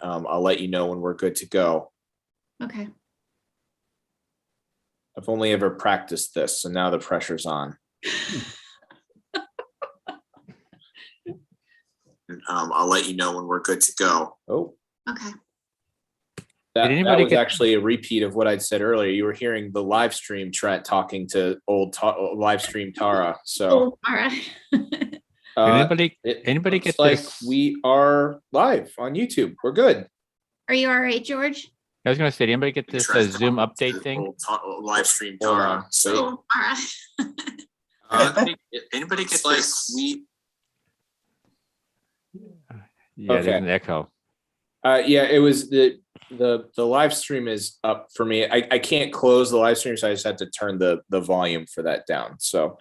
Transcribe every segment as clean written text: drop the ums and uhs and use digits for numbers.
I'll let you know when we're good to go. Okay. I've only ever practiced this, so now the pressure's on. I'll let you know when we're good to go. Oh, Okay. that was actually a repeat of what I'd said earlier. You were hearing the live stream Trent talking to live stream Tara. So, all right. anybody get like this? We are live on YouTube. We're good. Are you all right, George? I was going to say, did anybody get this Zoom update thing? Live stream Tara. So, all right. anybody get like this? Yeah, okay. There's an echo. Yeah, it was the live stream is up for me. I can't close the live stream, so I just had to turn the volume for that down. So,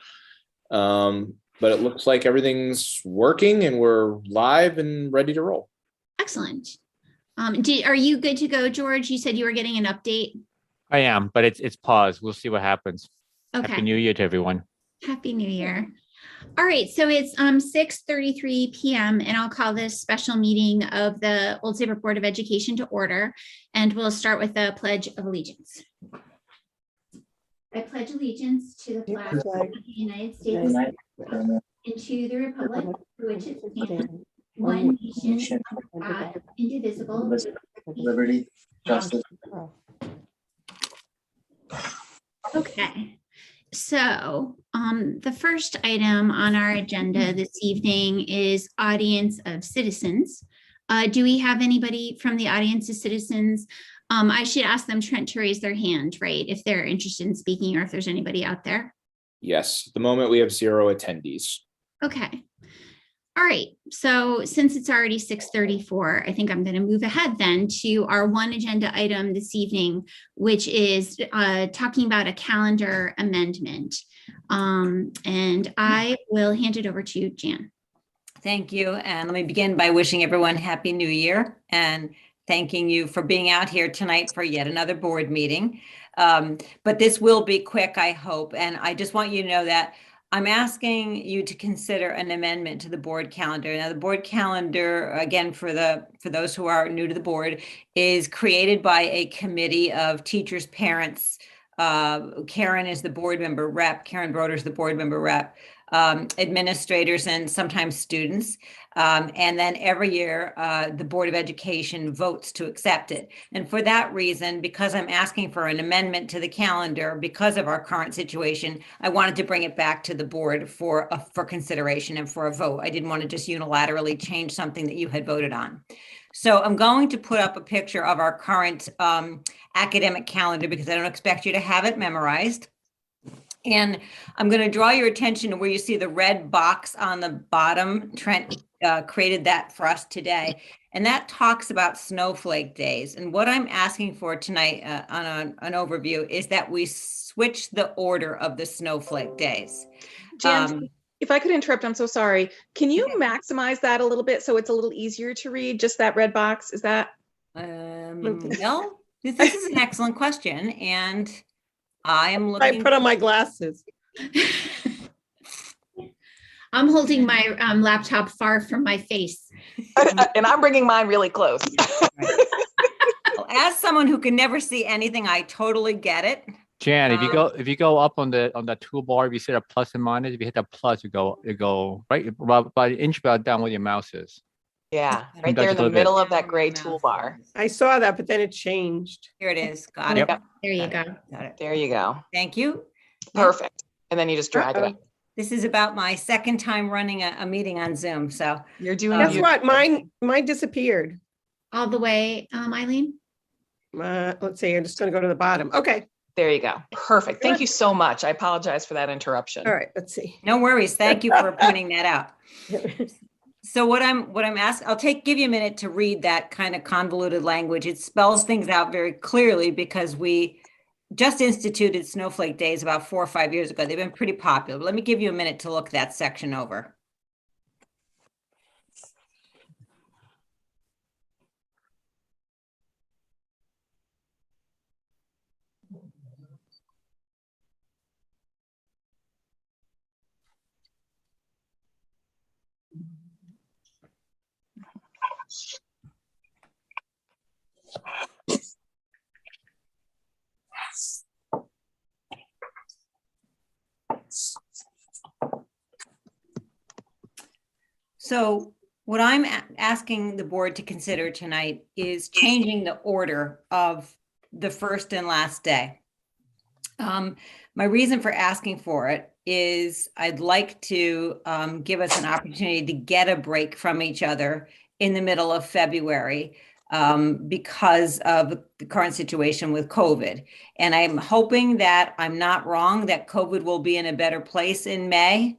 but it looks like everything's working and we're live and ready to roll. Excellent. Are you good to go, George? You said you were getting an update. I am, but it's paused. We'll see what happens. Okay. Happy New Year to everyone. Happy New Year. All right, so it's 6:33 p.m. and I'll call this special meeting of the Old Saybrook Board of Education to order, and we'll start with the Pledge of Allegiance. I pledge allegiance to the flag of the United States and to the republic for which it stands, one nation, under God, indivisible, with liberty, justice. Okay. So the first item on our agenda this evening is audience of citizens. Do we have anybody from the audience of citizens? I should ask them, Trent, to raise their hand, right? If they're interested in speaking or if there's anybody out there. Yes, at the moment we have 0 attendees. Okay. All right, so since it's already 6:34, I think I'm going to move ahead then to our one agenda item this evening, which is talking about a calendar amendment. And I will hand it over to Jan. Thank you. And let me begin by wishing everyone Happy New Year and thanking you for being out here tonight for yet another board meeting. But this will be quick, I hope. And I just want you to know that I'm asking you to consider an amendment to the board calendar. Now, the board calendar, again, for those who are new to the board, is created by a committee of teachers, parents. Karen is the board member rep. Karen Broder is the board member rep. Administrators and sometimes students. And then every year, the Board of Education votes to accept it. And for that reason, because I'm asking for an amendment to the calendar, because of our current situation, I wanted to bring it back to the board for consideration and for a vote. I didn't want to just unilaterally change something that you had voted on. So I'm going to put up a picture of our current academic calendar because I don't expect you to have it memorized. And I'm going to draw your attention to where you see the red box on the bottom. Trent created that for us today. And that talks about snowflake days. And what I'm asking for tonight on an overview is that we switch the order of the snowflake days. Jan, if I could interrupt, I'm so sorry. Can you maximize that a little bit so it's a little easier to read, just that red box? Is that? Well, this is an excellent question. And I am looking. I put on my glasses. I'm holding my laptop far from my face. And I'm bringing mine really close. Well, as someone who can never see anything, I totally get it. Jan, if you go up on the toolbar, if you see a plus and minus, if you hit the plus, you go right about an inch about down where your mouse is. Yeah, right there in the middle of that gray toolbar. I saw that, but then it changed. Here it is. Got it. There you go. Got it. There you go. Thank you. Perfect. And then you just drag it up. This is about my second time running a meeting on Zoom. So you're doing. Guess what? Mine disappeared. All the way, Eileen? Let's see. I'm just going to go to the bottom. Okay. There you go. Perfect. Thank you so much. I apologize for that interruption. All right. Let's see. No worries. Thank you for pointing that out. So what I'm asking, I'll give you a minute to read that kind of convoluted language. It spells things out very clearly because we just instituted snowflake days about 4 or 5 years ago. They've been pretty popular. But let me give you a minute to look that section over. So what I'm asking the board to consider tonight is changing the order of the first and last day. My reason for asking for it is I'd like to give us an opportunity to get a break from each other in the middle of February because of the current situation with COVID. And I'm hoping that I'm not wrong, that COVID will be in a better place in May.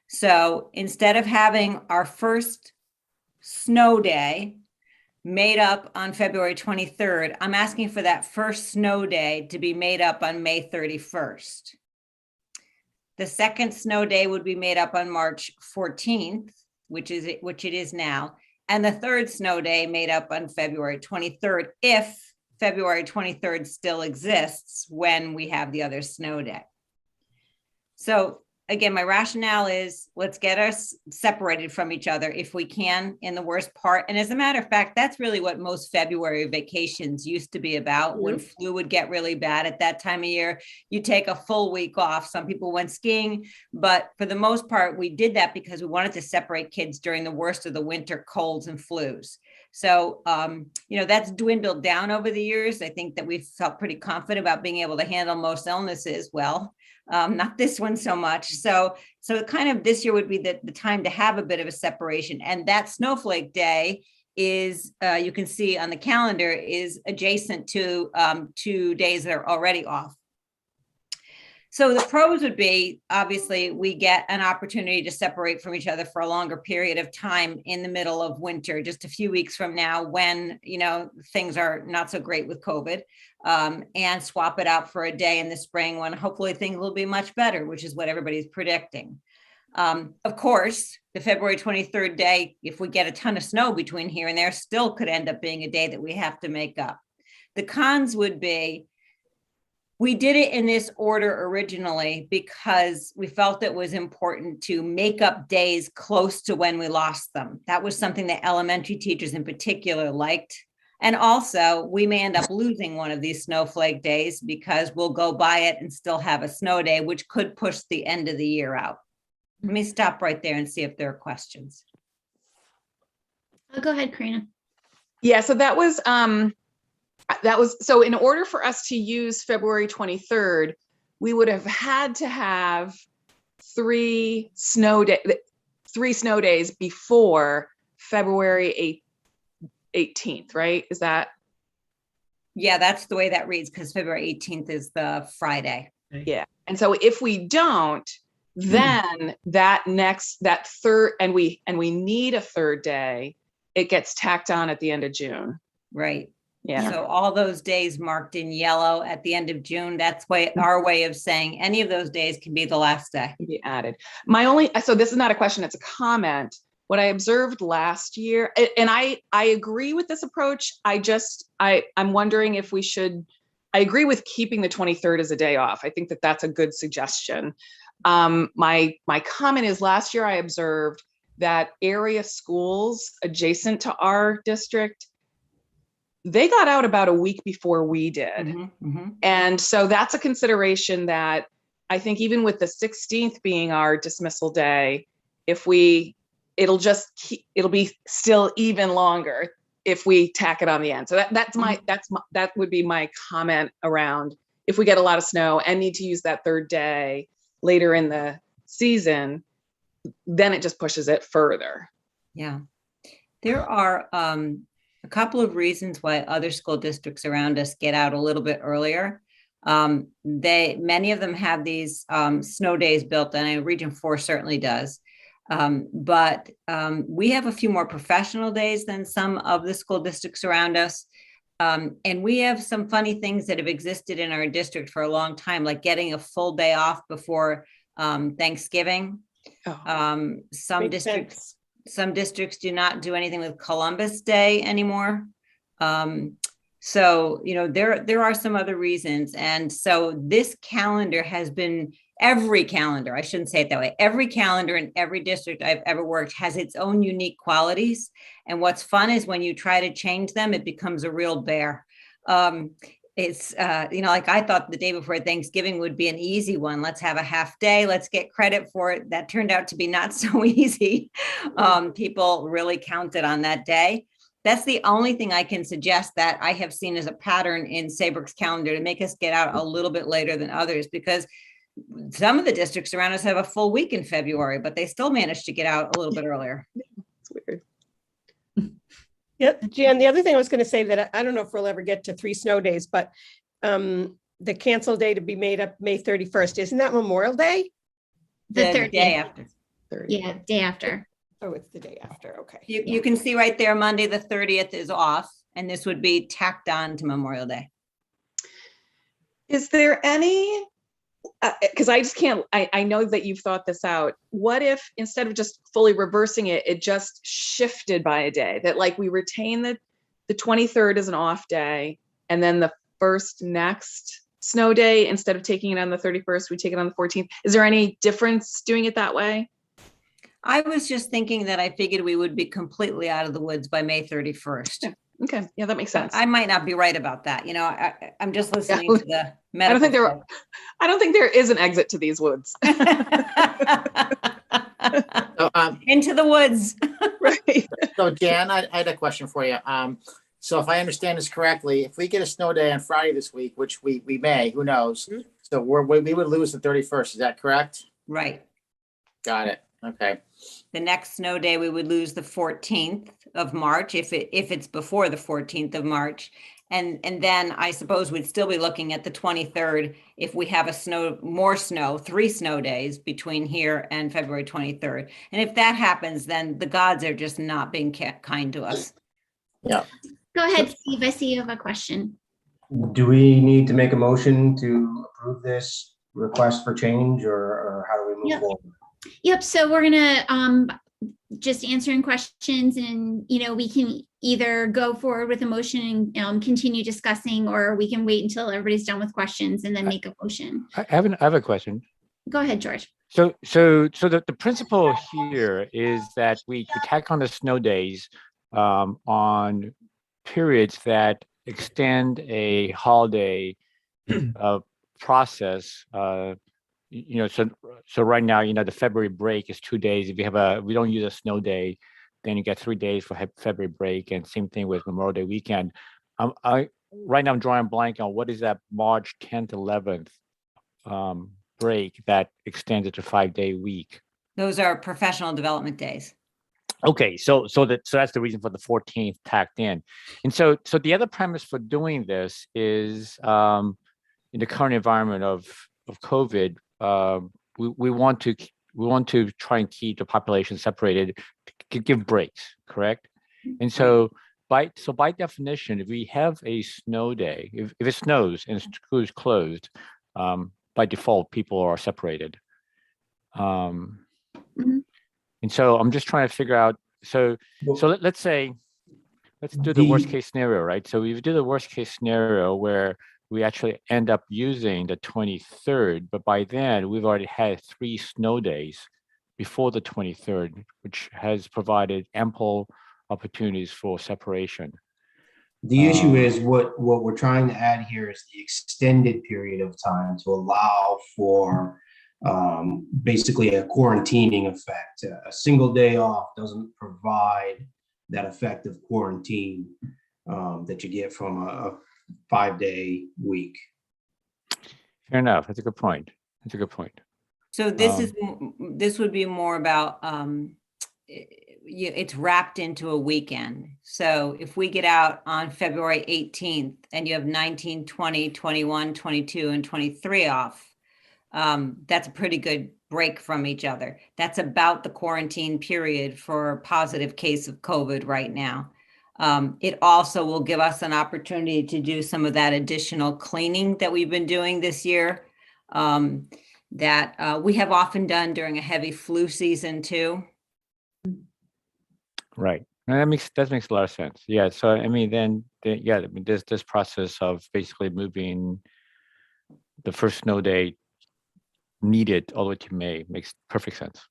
So instead of having our first snow day made up on February 23rd, I'm asking for that first snow day to be made up on May 31st. The second snow day would be made up on March 14th, which it is now. And the third snow day made up on February 23rd, if February 23rd still exists when we have the other snow day. So again, my rationale is let's get us separated from each other if we can in the worst part. And as a matter of fact, that's really what most February vacations used to be about. When flu would get really bad at that time of year, you take a full week off. Some people went skiing, but for the most part, we did that because we wanted to separate kids during the worst of the winter colds and flus. So, that's dwindled down over the years. I think that we've felt pretty confident about being able to handle most illnesses well. Not this one so much. So kind of this year would be the time to have a bit of a separation. And that snowflake day is, you can see on the calendar, is adjacent to 2 days that are already off. So the pros would be, obviously, we get an opportunity to separate from each other for a longer period of time in the middle of winter, just a few weeks from now when, things are not so great with COVID, and swap it out for a day in the spring when hopefully things will be much better, which is what everybody's predicting. Of course, the February 23rd day, if we get a ton of snow between here and there, still could end up being a day that we have to make up. The cons would be, we did it in this order originally because we felt it was important to make up days close to when we lost them. That was something that elementary teachers in particular liked. And also, we may end up losing one of these snowflake days because we'll go by it and still have a snow day, which could push the end of the year out. Let me stop right there and see if there are questions. Oh, go ahead, Karina. Yeah, so that was so in order for us to use February 23rd, we would have had to have 3 snow days before February 18th, right? Is that? Yeah, that's the way that reads because February 18th is the Friday. Yeah. And so if we don't, then that third, and we need a third day, it gets tacked on at the end of June. Right. Yeah. So all those days marked in yellow at the end of June, that's our way of saying any of those days can be the last day. Be added. So this is not a question, it's a comment. What I observed last year, and I agree with this approach. I'm wondering if we should, I agree with keeping the 23rd as a day off. I think that that's a good suggestion. My comment is last year I observed that area schools adjacent to our district, they got out about a week before we did. Mm-hmm. And so that's a consideration that I think even with the 16th being our dismissal day, it'll be still even longer if we tack it on the end. So that would be my comment around if we get a lot of snow and need to use that third day later in the season, then it just pushes it further. Yeah. There are a couple of reasons why other school districts around us get out a little bit earlier. Many of them have these snow days built, and Region 4 certainly does. But we have a few more professional days than some of the school districts around us. And we have some funny things that have existed in our district for a long time, like getting a full day off before Thanksgiving. Some districts do not do anything with Columbus Day anymore. So, there are some other reasons. And so this calendar has been, every calendar, I shouldn't say it that way, every calendar in every district I've ever worked has its own unique qualities. And what's fun is when you try to change them, it becomes a real bear. it's, like I thought the day before Thanksgiving would be an easy one. Let's have a half day. Let's get credit for it. That turned out to be not so easy. People really counted on that day. That's the only thing I can suggest that I have seen as a pattern in Saybrook's calendar to make us get out a little bit later than others, because some of the districts around us have a full week in February, but they still manage to get out a little bit earlier. It's weird. Yep, Jan, the other thing I was going to say that I don't know if we'll ever get to 3 snow days, but the cancel day to be made up May 31st, isn't that Memorial Day? The The 30th. day after. Yeah, day after. Oh, it's the day after, okay. You can see right there, Monday, the 30th is off, and this would be tacked on to Memorial Day. Is there any, because I just can't, I know that you've thought this out. What if instead of just fully reversing it, it just shifted by a day? That like we retain the 23rd as an off day, and then the first next snow day, instead of taking it on the 31st, we take it on the 14th. Is there any difference doing it that way? I was just thinking that I figured we would be completely out of the woods by May 31st. Okay, yeah, that makes sense. I might not be right about that. I'm just listening to the medical. I don't think there is an exit to these woods. So, Into the woods. Right. so Jan, I had a question for you. So if I understand this correctly, if we get a snow day on Friday this week, which we may, who knows? Mhm. So we would lose the 31st. Is that correct? Right. Got it. Okay. The next snow day, we would lose the 14th of March if it's before the 14th of March. And then I suppose we'd still be looking at the 23rd if we have more snow, 3 snow days between here and February 23rd. And if that happens, then the gods are just not being kind to us. Yeah. Go ahead, Steve. I see you have a question. Do we need to make a motion to approve this request for change, or how do we move Yep. forward? Yep, so we're gonna just answering questions, and we can either go forward with a motion and continue discussing, or we can wait until everybody's done with questions and then make a motion. I have a question. Go ahead, George. So the principle here is that we tack on the snow days on periods that extend a holiday process. So right now, the February break is 2 days. If we don't use a snow day, then you get 3 days for February break, and same thing with Memorial Day weekend. Right now I'm drawing a blank on what is that March 10th, 11th break that extends it to 5-day week. Those are professional development days. Okay, so that's the reason for the 14th tacked in. And so the other premise for doing this is in the current environment of COVID, we want to try and keep the population separated, to give breaks, correct? And so by definition, if we have a snow day, if it snows and school is closed, by default, people are separated. And so I'm just trying to figure out, so let's do the worst case scenario, right? So we do the worst case scenario where we actually end up using the 23rd, but by then we've already had 3 snow days before the 23rd, which has provided ample opportunities for separation. The issue is what we're trying to add here is the extended period of time to allow for basically a quarantining effect. A single day off doesn't provide that effect of quarantine that you get from a 5-day week. Fair enough. That's a good point. So this would be more about, it's wrapped into a weekend. So if we get out on February 18th and you have 19, 20, 21, 22, and 23 off, that's a pretty good break from each other. That's about the quarantine period for a positive case of COVID right now. It also will give us an opportunity to do some of that additional cleaning that we've been doing this year, that we have often done during a heavy flu season too. Right. And that makes a lot of sense. Yeah. So I mean, this process of basically moving the first snow day needed all the way to May makes perfect sense.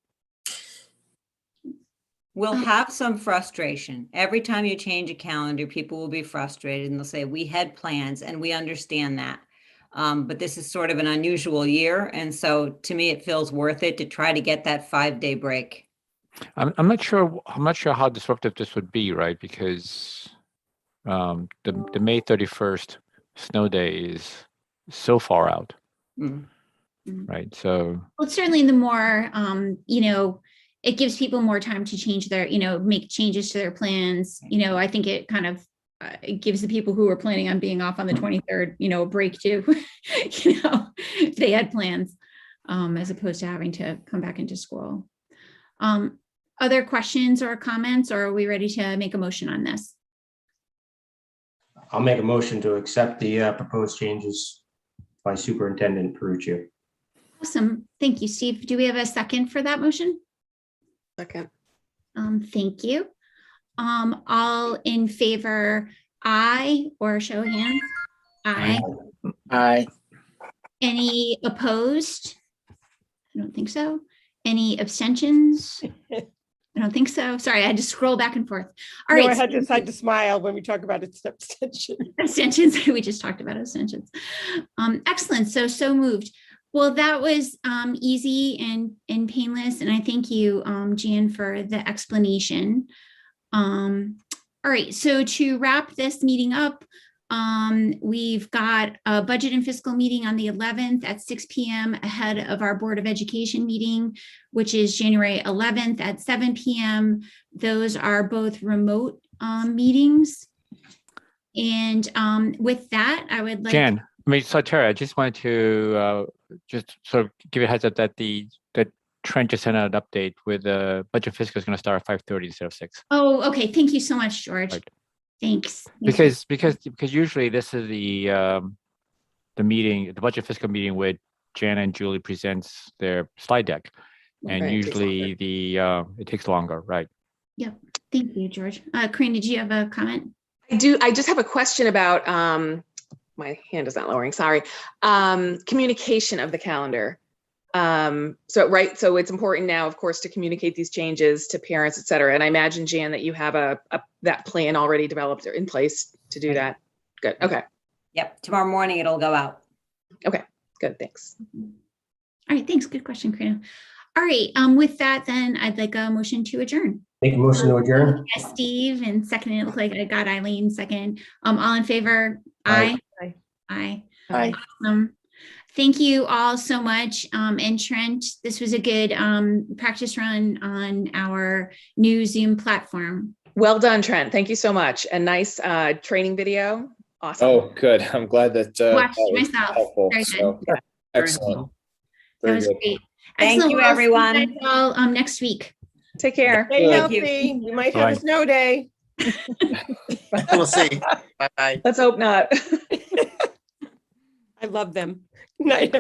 We'll have some frustration. Every time you change a calendar, people will be frustrated and they'll say, we had plans and we understand that. But this is sort of an unusual year. And so to me, it feels worth it to try to get that 5-day break. I'm not sure how disruptive this would be, right? Because the May 31st snow day is so far out, Mm. right? So Well, certainly the more, it gives people more time to change their, make changes to their plans. I think it kind of it gives the people who are planning on being off on the 23rd, a break too, if they had plans, as opposed to having to come back into school. Other questions or comments, or are we ready to make a motion on this? I'll make a motion to accept the proposed changes by Superintendent Peruccio. Awesome. Thank you, Steve. Do we have a second for that motion? Second. Thank you. All in favor, aye, or show of hands? Aye. Aye. Any opposed? I don't think so. Any abstentions? I don't think so. Sorry, I had to scroll back and forth. All No, right. I had to smile when we talk about its abstention. Abstentions. We just talked about abstentions. Excellent. So moved. Well, that was easy and painless. And I thank you, Jan, for the explanation. All right. So to wrap this meeting up, we've got a budget and fiscal meeting on the 11th at 6 p.m. ahead of our Board of Education meeting, which is January 11th at 7 p.m. Those are both remote meetings. And with that, I would like Jan, so Terry, I just wanted to just sort of give you a heads up that that Trent just sent out an update with the budget fiscal is going to start at 5:30 instead of 6. Oh, okay. Thank you so much, George. Right. Thanks. Because usually this is the meeting, the budget fiscal meeting with Jana and Julie presents their slide deck, and Right, it takes usually it takes longer, right? Yep. Thank you, George. Corinne, did you have a comment? I do. I just have a question about, my hand is not lowering, sorry. Communication of the calendar. So it's important now, of course, to communicate these changes to parents, et cetera. And I imagine, Jan, that you have that plan already developed or in place to do that. Good. Okay. Yep. Tomorrow morning, it'll go out. Good. Thanks. All right. Thanks. Good question, Karina. All right. With that, then I'd like a motion to adjourn. Make a motion to adjourn. Yes, Steve, and second, it looked like I got Eileen second. All in favor? Aye. Aye. Aye. Aye. Thank you all so much. And Trent, this was a good practice run on our new Zoom platform. Well done, Trent. Thank you so much. And nice training video. Awesome. Oh, good. I'm glad that Watched that was myself. helpful. Very So, good. excellent. That Very was good. great. Thank Excellent. you, Well, I'll see everyone. guys all next week. Take care. Stay Thank you. healthy. We might have Bye. a snow day. We'll see. Bye-bye. Let's hope not. I love them. Good night.